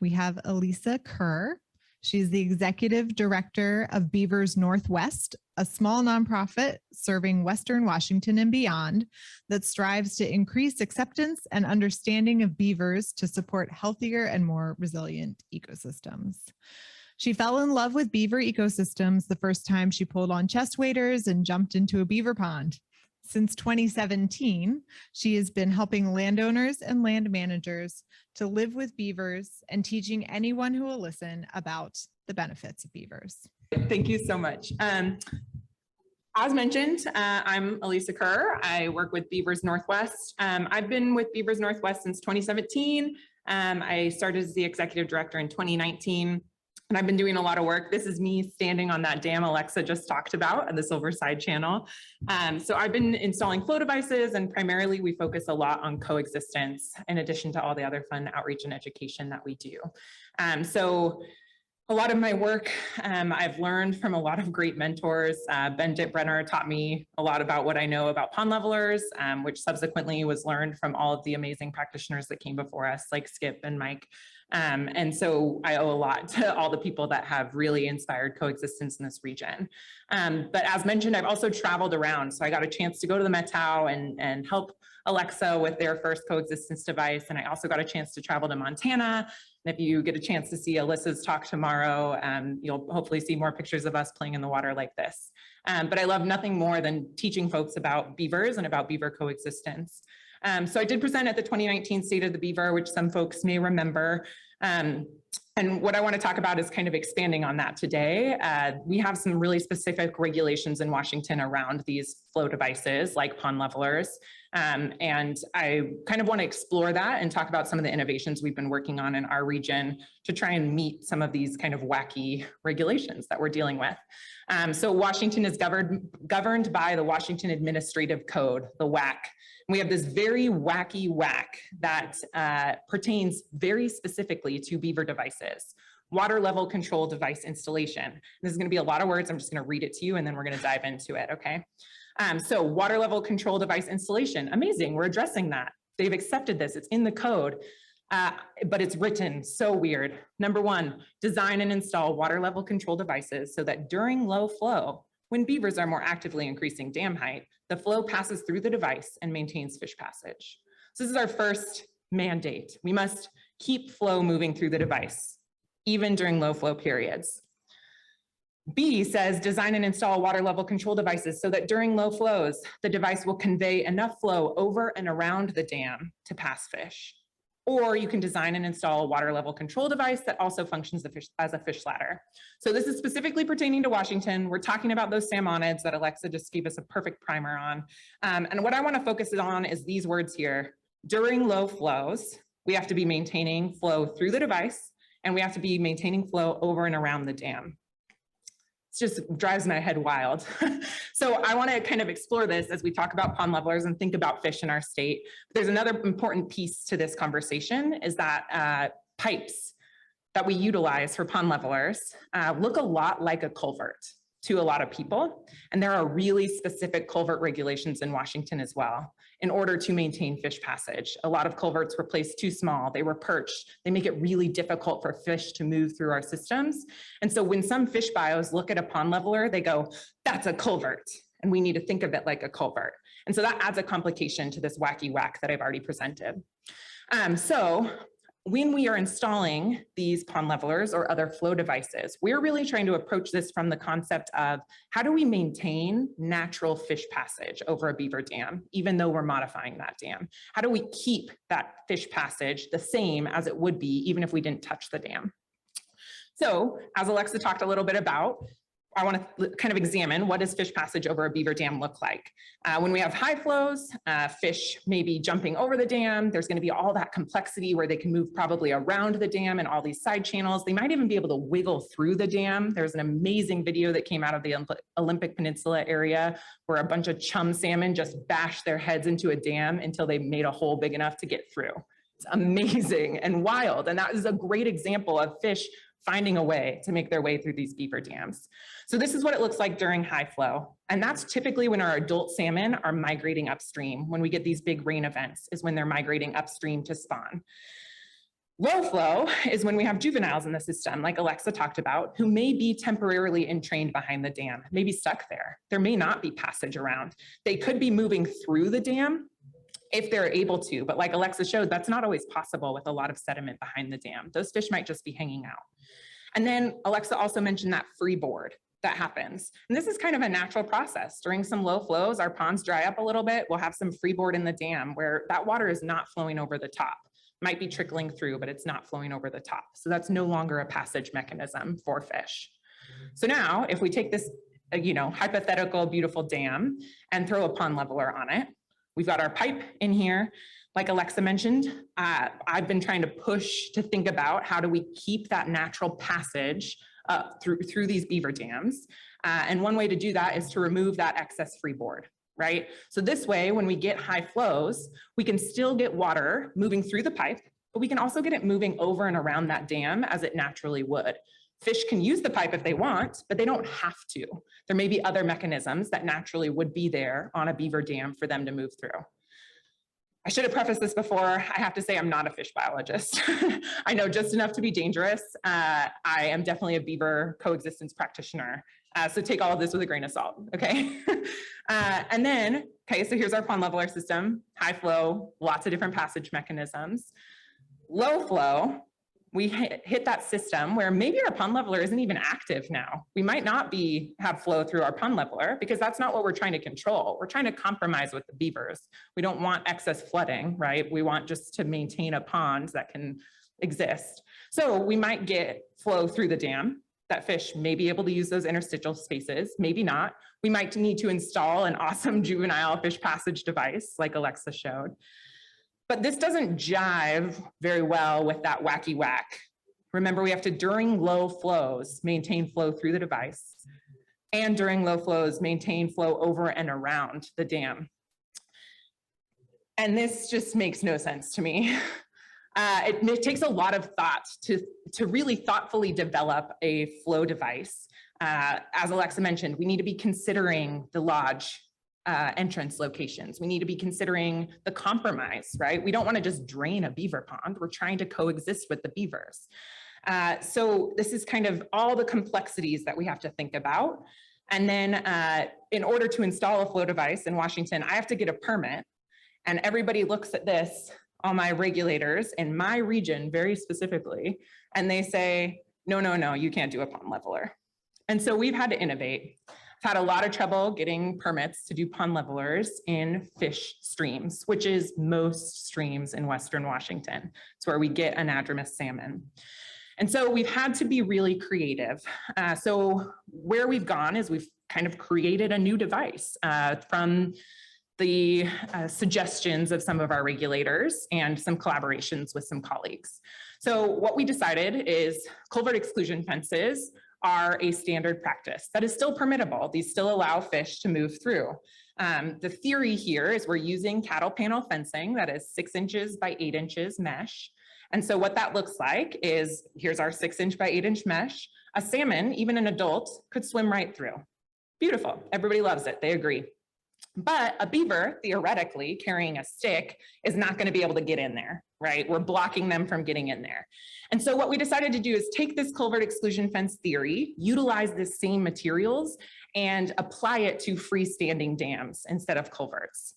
we have Elyssa Kerr. She's the executive director of Beavers Northwest, a small nonprofit serving Western Washington and beyond that strives to increase acceptance and understanding of beavers to support healthier and more resilient ecosystems. She fell in love with beaver ecosystems the first time she pulled on chest waders and jumped into a beaver pond. Since 2017, she has been helping landowners and land managers to live with beavers and teaching anyone who will listen about the benefits of beavers. Thank you so much. As mentioned, I'm Elyssa Kerr. I work with Beavers Northwest. I've been with Beavers Northwest since 2017. I started as the executive director in 2019. And I've been doing a lot of work. This is me standing on that dam Alexa just talked about at the Silverside Channel. So I've been installing flow devices, and primarily we focus a lot on coexistence in addition to all the other fun outreach and education that we do. So a lot of my work I've learned from a lot of great mentors. Ben Brenner taught me a lot about what I know about pond levelers, which subsequently was learned from all of the amazing practitioners that came before us, like Skip and Mike. And so I owe a lot to all the people that have really inspired coexistence in this region. But as mentioned, I've also traveled around. So I got a chance to go to the Methow and help Alexa with their first coexistence device. And I also got a chance to travel to Montana. And if you get a chance to see Alyssa's talk tomorrow, you'll hopefully see more pictures of us playing in the water like this. But I love nothing more than teaching folks about beavers and about beaver coexistence. So I did present at the 2019 State of the Beaver, which some folks may remember. And what I want to talk about is kind of expanding on that today. We have some really specific regulations in Washington around these flow devices like pond levelers. And I kind of want to explore that and talk about some of the innovations we've been working on in our region to try and meet some of these kind of wacky regulations that we're dealing with. So Washington is governed by the Washington Administrative Code, the WAC. We have this very wacky WAC that pertains very specifically to beaver devices. Water level control device installation. This is going to be a lot of words. I'm just going to read it to you and then we're going to dive into it, okay? So water level control device installation, amazing, we're addressing that. They've accepted this, it's in the code, but it's written so weird. Number one, design and install water level control devices so that during low flow, when beavers are more actively increasing dam height, the flow passes through the device and maintains fish passage. So this is our first mandate. We must keep flow moving through the device, even during low flow periods. B says design and install water level control devices so that during low flows, the device will convey enough flow over and around the dam to pass fish. Or you can design and install a water level control device that also functions as a fish ladder. So this is specifically pertaining to Washington. We're talking about those salmonids that Alexa just gave us a perfect primer on. And what I want to focus on is these words here. During low flows, we have to be maintaining flow through the device, and we have to be maintaining flow over and around the dam. It just drives my head wild. So I want to kind of explore this as we talk about pond levelers and think about fish in our state. There's another important piece to this conversation is that pipes that we utilize for pond levelers look a lot like a culvert to a lot of people. And there are really specific culvert regulations in Washington as well in order to maintain fish passage. A lot of culverts were placed too small, they were perched, they make it really difficult for fish to move through our systems. And so when some fish bios look at a pond leveler, they go, that's a culvert. And we need to think of it like a culvert. And so that adds a complication to this wacky whack that I've already presented. So when we are installing these pond levelers or other flow devices, we're really trying to approach this from the concept of how do we maintain natural fish passage over a beaver dam, even though we're modifying that dam? How do we keep that fish passage the same as it would be even if we didn't touch the dam? So as Alexa talked a little bit about, I want to kind of examine what does fish passage over a beaver dam look like. When we have high flows, fish may be jumping over the dam. There's going to be all that complexity where they can move probably around the dam and all these side channels. They might even be able to wiggle through the dam. There's an amazing video that came out of the Olympic Peninsula area where a bunch of chum salmon just bashed their heads into a dam until they made a hole big enough to get through. It's amazing and wild. And that is a great example of fish finding a way to make their way through these beaver dams. So this is what it looks like during high flow. And that's typically when our adult salmon are migrating upstream. When we get these big rain events is when they're migrating upstream to spawn. Low flow is when we have juveniles in the system, like Elyssa talked about, who may be temporarily entrained behind the dam, maybe stuck there. There may not be passage around. They could be moving through the dam if they're able to, but like Elyssa showed, that's not always possible with a lot of sediment behind the dam. Those fish might just be hanging out. And then Elyssa also mentioned that freeboard that happens. And this is kind of a natural process. During some low flows, our ponds dry up a little bit. We'll have some freeboard in the dam where that water is not flowing over the top. Might be trickling through, but it's not flowing over the top. So that's no longer a passage mechanism for fish. So now if we take this, hypothetical beautiful dam and throw a pond leveler on it, we've got our pipe in here. Like Elyssa mentioned, I've been trying to push to think about how do we keep that natural passage through these beaver dams. And one way to do that is to remove that excess freeboard, right? So this way, when we get high flows, we can still get water moving through the pipe, but we can also get it moving over and around that dam as it naturally would. Fish can use the pipe if they want, but they don't have to. There may be other mechanisms that naturally would be there on a beaver dam for them to move through. I should have prefaced this before. I have to say I'm not a fish biologist. I know just enough to be dangerous. I am definitely a beaver coexistence practitioner. So take all of this with a grain of salt, okay? And then, so here's our pond leveler system, high flow, lots of different passage mechanisms. Low flow, we hit that system where maybe our pond leveler isn't even active now. We might not have flow through our pond leveler because that's not what we're trying to control. We're trying to compromise with the beavers. We don't want excess flooding, right? We want just to maintain a pond that can exist. So we might get flow through the dam. That fish may be able to use those interstitial spaces, maybe not. We might need to install an awesome juvenile fish passage device like Elyssa showed. But this doesn't jive very well with that wacky whack. Remember, we have to, during low flows, maintain flow through the device, and during low flows, maintain flow over and around the dam. And this just makes no sense to me. It takes a lot of thought to really thoughtfully develop a flow device. As Elyssa mentioned, we need to be considering the lodge entrance locations. We need to be considering the compromise, right? We don't want to just drain a beaver pond. We're trying to coexist with the beavers. So this is kind of all the complexities that we have to think about. And then in order to install a flow device in Washington, I have to get a permit. And everybody looks at this, all my regulators in my region very specifically, and they say, no, you can't do a pond leveler. And so we've had to innovate. I've had a lot of trouble getting permits to do pond levelers in fish streams, which is most streams in Western Washington. It's where we get anadromous salmon. And so we've had to be really creative. So where we've gone is we've kind of created a new device from the suggestions of some of our regulators and some collaborations with some colleagues. So what we decided is culvert exclusion fences are a standard practice that is still permittable. These still allow fish to move through. The theory here is we're using cattle panel fencing that is 6 inches by 8 inches mesh. And so what that looks like is, here's our 6 inch by 8 inch mesh. A salmon, even an adult, could swim right through. Beautiful, everybody loves it, they agree. But a beaver, theoretically, carrying a stick is not going to be able to get in there, right? We're blocking them from getting in there. And so what we decided to do is take this culvert exclusion fence theory, utilize the same materials, and apply it to freestanding dams instead of culverts.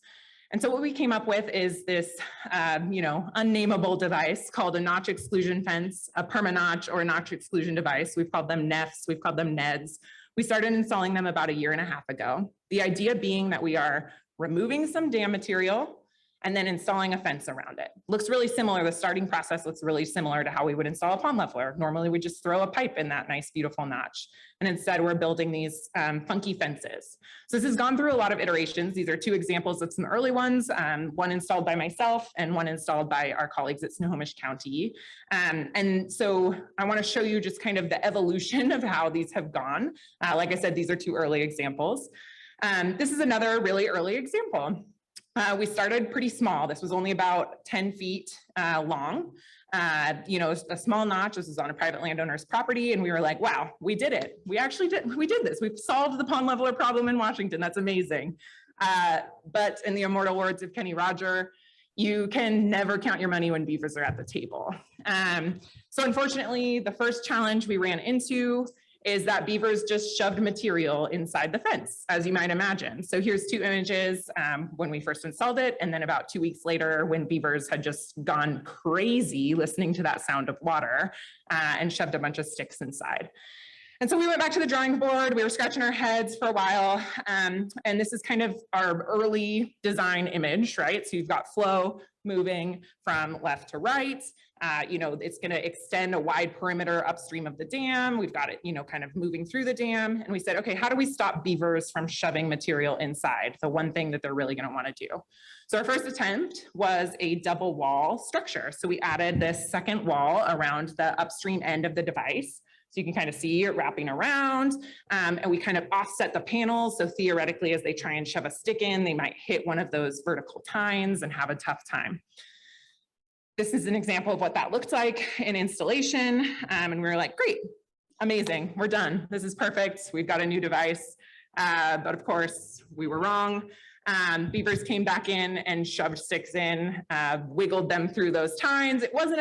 And so what we came up with is this, unnameable device called a notch exclusion fence, a perma-notch or a notch exclusion device. We've called them NEFs, we've called them NEDs. We started installing them about 1.5 years ago. The idea being that we are removing some dam material and then installing a fence around it. Looks really similar, the starting process looks really similar to how we would install a pond leveler. Normally we just throw a pipe in that nice, beautiful notch. And instead we're building these funky fences. So this has gone through a lot of iterations. These are 2 examples of some early ones, one installed by myself and one installed by our colleagues at Snohomish County. And so I wanna show you just kind of the evolution of how these have gone. Like I said, these are 2 early examples. This is another really early example. We started pretty small. This was only about 10 feet long. A small notch. This was on a private landowner's property. And we were like, wow, we did it. We did this. We've solved the pond leveler problem in Washington. That's amazing. But in the immortal words of Kenny Roger, You can never count your money when beavers are at the table. So unfortunately, the first challenge we ran into is that beavers just shoved material inside the fence, as you might imagine. So here's two images when we first installed it, and then about 2 weeks later when beavers had just gone crazy listening to that sound of water and shoved a bunch of sticks inside. And so we went back to the drawing board. We were scratching our heads for a while. And this is kind of our early design image, right? So you've got flow moving from left to right. It's going to extend a wide perimeter upstream of the dam. We've got it, kind of moving through the dam. And we said, okay, how do we stop beavers from shoving material inside? The one thing that they're really going to want to do. So our first attempt was a double wall structure. So we added this second wall around the upstream end of the device. So you can kind of see it wrapping around, and we kind of offset the panels. So theoretically, as they try and shove a stick in, they might hit one of those vertical tines and have a tough time. This is an example of what that looked like in installation. And we were like, great, amazing, we're done. This is perfect. We've got a new device. But of course, we were wrong. Beavers came back in and shoved sticks in, wiggled them through those tines. It wasn't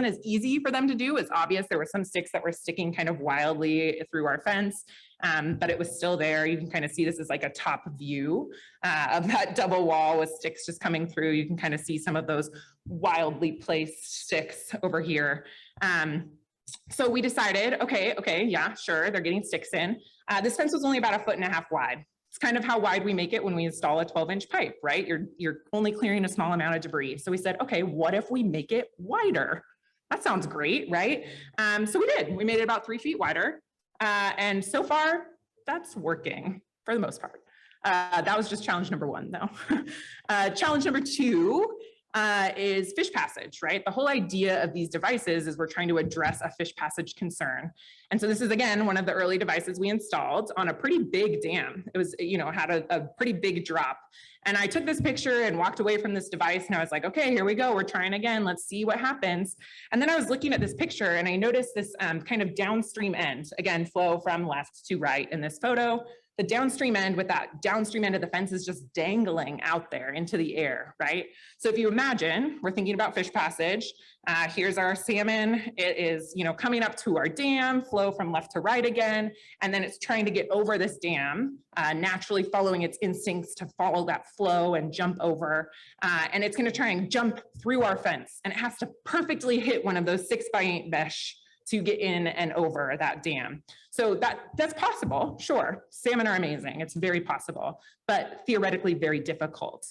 as easy for them to do. It's obvious there were some sticks that were sticking kind of wildly through our fence, but it was still there. You can kind of see this is like a top view of that double wall with sticks just coming through. You can kind of see some of those wildly placed sticks over here. So we decided, okay, yeah, sure, they're getting sticks in. This fence was only about 1.5 feet wide. It's kind of how wide we make it when we install a 12-inch pipe, right? You're only clearing a small amount of debris. So we said, okay, what if we make it wider? That sounds great, right? So we did. We made it about 3 feet wider. And so far, that's working for the most part. That was just challenge number 1, though. Challenge number 2 is fish passage, right? The whole idea of these devices is we're trying to address a fish passage concern. And so this is, again, one of the early devices we installed on a pretty big dam. It was, had a pretty big drop. And I took this picture and walked away from this device and I was like, okay, here we go. We're trying again. Let's see what happens. And then I was looking at this picture and I noticed this kind of downstream end, again, flow from left to right in this photo. The downstream end with that downstream end of the fence is just dangling out there into the air, right? So if you imagine, we're thinking about fish passage. Here's our salmon. It is, coming up to our dam, flow from left to right again, and then it's trying to get over this dam, naturally following its instincts to follow that flow and jump over. And it's going to try and jump through our fence, and it has to perfectly hit one of those 6x8 mesh to get in and over that dam. So that's possible, sure. Salmon are amazing, it's very possible, but theoretically very difficult.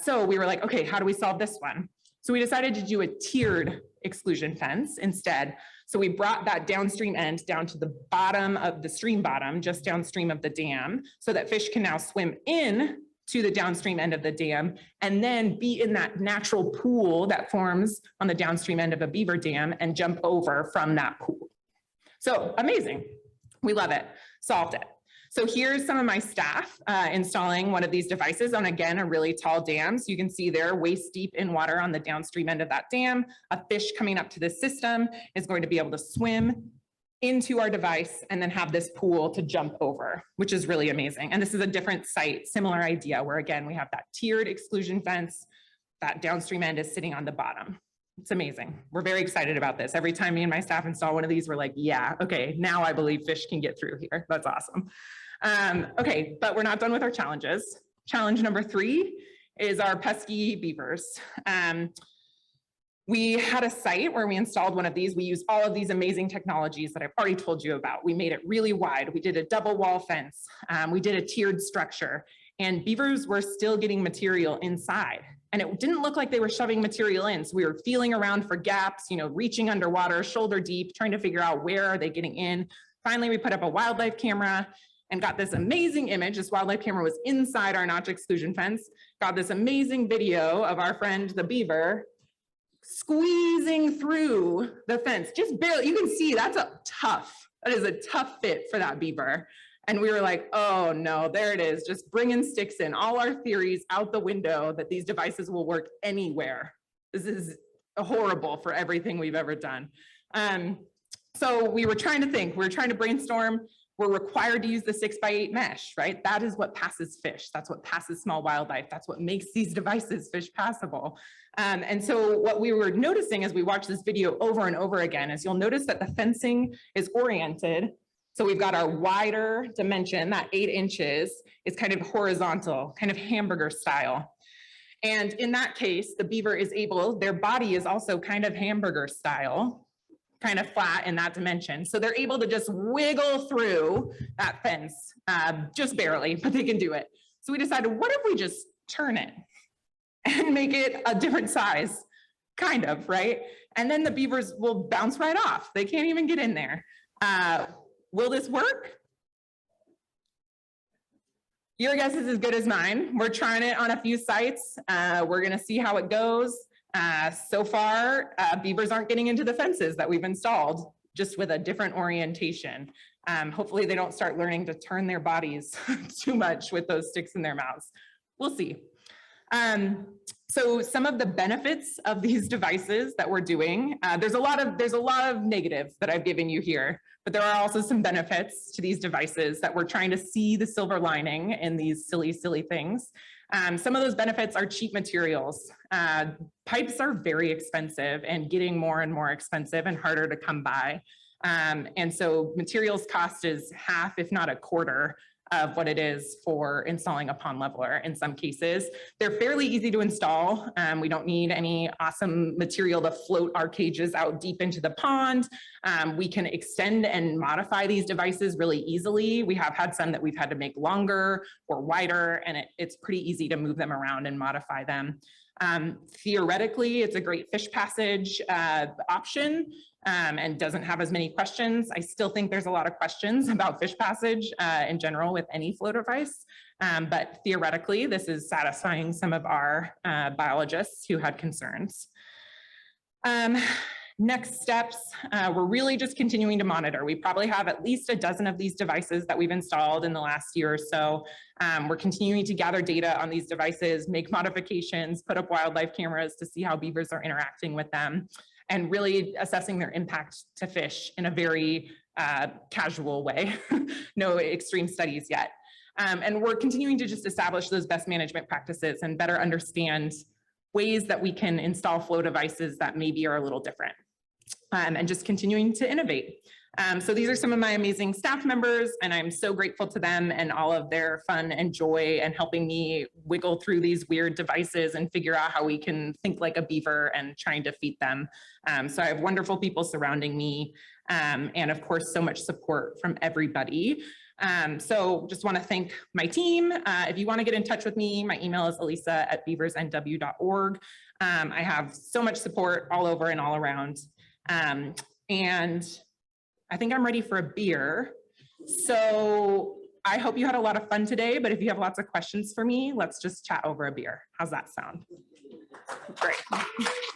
So we were like, okay, how do we solve this one? So we decided to do a tiered exclusion fence instead. So we brought that downstream end down to the bottom of the stream bottom, just downstream of the dam, so that fish can now swim in to the downstream end of the dam and then be in that natural pool that forms on the downstream end of a beaver dam and jump over from that pool. So amazing, we love it, solved it. So here's some of my staff installing one of these devices on, again, a really tall dam. So you can see they're waist deep in water on the downstream end of that dam. A fish coming up to this system is going to be able to swim into our device and then have this pool to jump over, which is really amazing. And this is a different site, similar idea, where again, we have that tiered exclusion fence, that downstream end is sitting on the bottom. It's amazing. We're very excited about this. Every time me and my staff install one of these, we're like, yeah, okay, now I believe fish can get through here. That's awesome. Okay, but we're not done with our challenges. Challenge number 3 is our pesky beavers. We had a site where we installed one of these. We used all of these amazing technologies that I've already told you about. We made it really wide. We did a double wall fence. We did a tiered structure, and beavers were still getting material inside. And it didn't look like they were shoving material in. So we were feeling around for gaps, reaching underwater, shoulder deep, trying to figure out where are they getting in. Finally, we put up a wildlife camera and got this amazing image. This wildlife camera was inside our notch exclusion fence. Got this amazing video of our friend, the beaver, squeezing through the fence, just barely. You can see that is a tough fit for that beaver. And we were like, oh no, there it is, just bringing sticks in, all our theories out the window that these devices will work anywhere. This is horrible for everything we've ever done. So we were trying to think, we were trying to brainstorm, we're required to use the 6x8 mesh, right? That is what passes fish. That's what passes small wildlife. That's what makes these devices fish passable. And so what we were noticing as we watched this video over and over again is you'll notice that the fencing is oriented. So we've got our wider dimension, that 8 inches is kind of horizontal, kind of hamburger style. And in that case, the beaver is able, their body is also kind of hamburger style, kind of flat in that dimension. So they're able to just wiggle through that fence, just barely, but they can do it. So we decided, what if we just turn it and make it a different size, kind of, right? And then the beavers will bounce right off. They can't even get in there. Will this work? Your guess is as good as mine. We're trying it on a few sites. We're gonna see how it goes. So far, beavers aren't getting into the fences that we've installed, just with a different orientation. Hopefully they don't start learning to turn their bodies too much with those sticks in their mouths. We'll see. So some of the benefits of these devices that we're doing, there's a lot of negatives that I've given you here, but there are also some benefits to these devices that we're trying to see the silver lining in these silly, silly things. Some of those benefits are cheap materials. Pipes are very expensive and getting more and more expensive and harder to come by. And so materials cost is half, if not a quarter, of what it is for installing a pond leveler in some cases. They're fairly easy to install. We don't need any awesome material to float our cages out deep into the pond. We can extend and modify these devices really easily. We have had some that we've had to make longer or wider, and it's pretty easy to move them around and modify them. Theoretically, it's a great fish passage option and doesn't have as many questions. I still think there's a lot of questions about fish passage in general with any float device, but theoretically, this is satisfying some of our biologists who had concerns. Next steps, we're really just continuing to monitor. We probably have at least a dozen of these devices that we've installed in the last year or so. We're continuing to gather data on these devices, make modifications, put up wildlife cameras to see how beavers are interacting with them, and really assessing their impact to fish in a very casual way. No extreme studies yet. And we're continuing to just establish those best management practices and better understand ways that we can install flow devices that maybe are a little different, and just continuing to innovate. So these are some of my amazing staff members, and I'm so grateful to them and all of their fun and joy and helping me wiggle through these weird devices and figure out how we can think like a beaver and trying to feed them. So I have wonderful people surrounding me, and of course, so much support from everybody. So just want to thank my team. If you want to get in touch with me, my email is elyssa@beaversnw.org. I have so much support all over and all around. And I think I'm ready for a beer. So I hope you had a lot of fun today, but if you have lots of questions for me, let's just chat over a beer. How's that sound? Great.